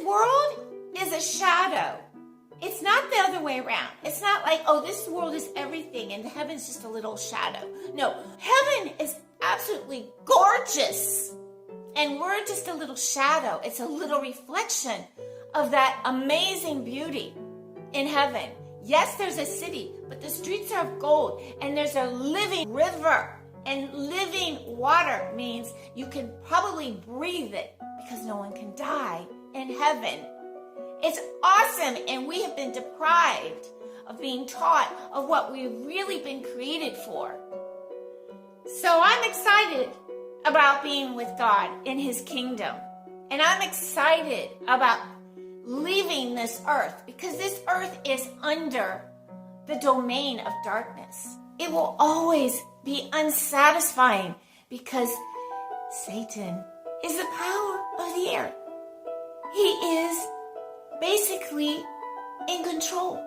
world is a shadow. It's not the other way around. It's not like, oh, this world is everything and heaven's just a little shadow. No, heaven is absolutely gorgeous. And we're just a little shadow. It's a little reflection of that amazing beauty in heaven. Yes, there's a city, but the streets are of gold, and there's a living river. And living water means you can probably breathe it because no one can die in heaven. It's awesome, and we have been deprived of being taught of what we've really been created for. So I'm excited about being with God in his kingdom. And I'm excited about leaving this earth because this earth is under the domain of darkness. It will always be unsatisfying because Satan is the power of the air. He is basically in control.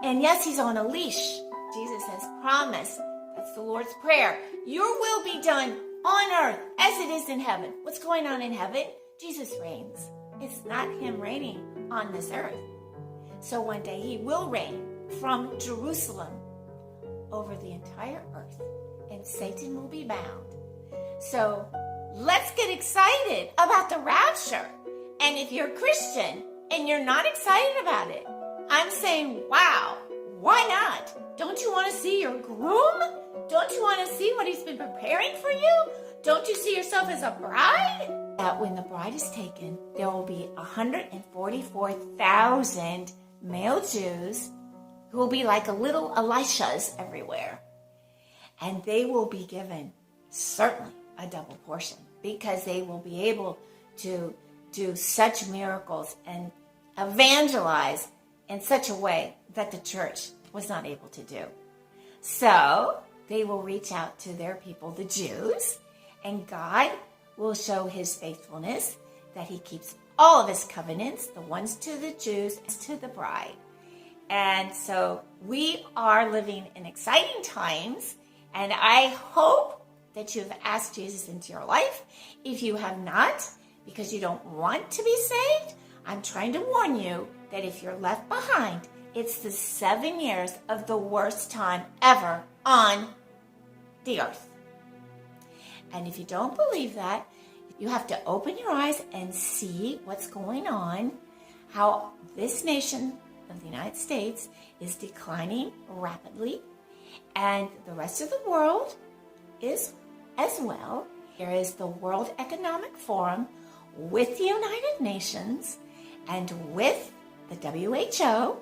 And yes, he's on a leash. Jesus has promised, that's the Lord's Prayer, your will be done on earth as it is in heaven. What's going on in heaven? Jesus reigns. It's not him reigning on this earth. So one day he will reign from Jerusalem over the entire earth, and Satan will be bound. So let's get excited about the rapture. And if you're a Christian and you're not excited about it, I'm saying, wow, why not? Don't you want to see your groom? Don't you want to see what he's been preparing for you? Don't you see yourself as a bride? That when the bride is taken, there will be 144,000 male Jews who will be like a little Elishas everywhere. And they will be given certainly a double portion because they will be able to do such miracles and evangelize in such a way that the church was not able to do. So they will reach out to their people, the Jews, and God will show his faithfulness, that he keeps all of his covenants, the ones to the Jews, to the bride. And so we are living in exciting times, and I hope that you have asked Jesus into your life. If you have not, because you don't want to be saved, I'm trying to warn you that if you're left behind, it's the 7 years of the worst time ever on the earth. And if you don't believe that, you have to open your eyes and see what's going on, how this nation of the United States is declining rapidly, and the rest of the world is as well. There is the World Economic Forum with the United Nations and with the WHO,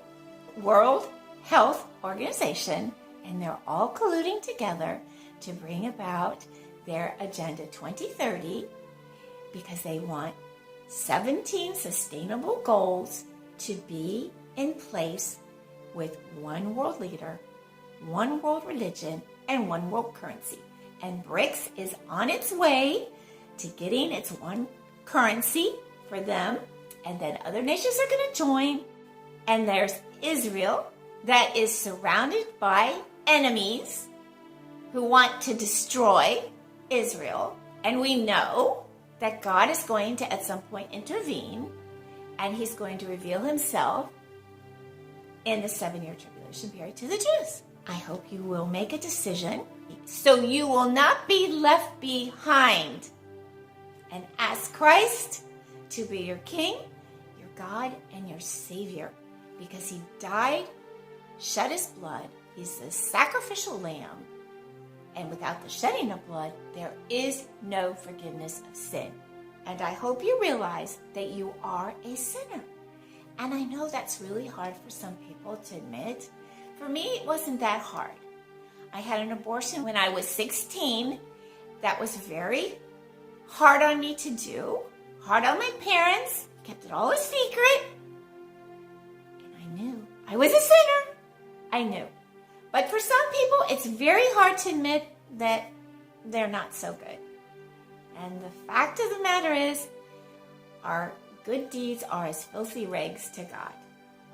World Health Organization, and they're all colluding together to bring about their Agenda 2030 because they want 17 sustainable goals to be in place with one world leader, one world religion, and one world currency. And BRICS is on its way to getting its one currency for them, and then other nations are going to join. And there's Israel that is surrounded by enemies who want to destroy Israel. And we know that God is going to at some point intervene, and he's going to reveal himself in the 7-year tribulation period to the Jews. I hope you will make a decision so you will not be left behind, and ask Christ to be your King, your God, and your Savior, because he died, shed his blood. He's the sacrificial lamb, and without the shedding of blood, there is no forgiveness of sin. And I hope you realize that you are a sinner. And I know that's really hard for some people to admit. For me, it wasn't that hard. I had an abortion when I was 16. That was very hard on me to do, hard on my parents, kept it all a secret. And I knew I was a sinner. I knew. But for some people, it's very hard to admit that they're not so good. And the fact of the matter is, our good deeds are as filthy rags to God.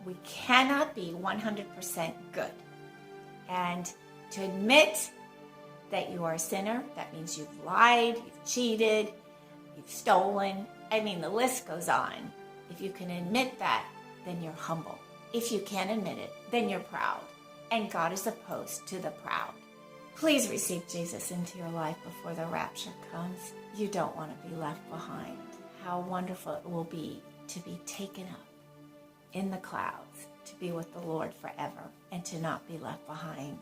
We cannot be 100% good. And to admit that you are a sinner, that means you've lied, you've cheated, you've stolen. I mean, the list goes on. If you can admit that, then you're humble. If you can't admit it, then you're proud. And God is opposed to the proud. Please receive Jesus into your life before the rapture comes. You don't want to be left behind. How wonderful it will be to be taken up in the clouds, to be with the Lord forever, and to not be left behind.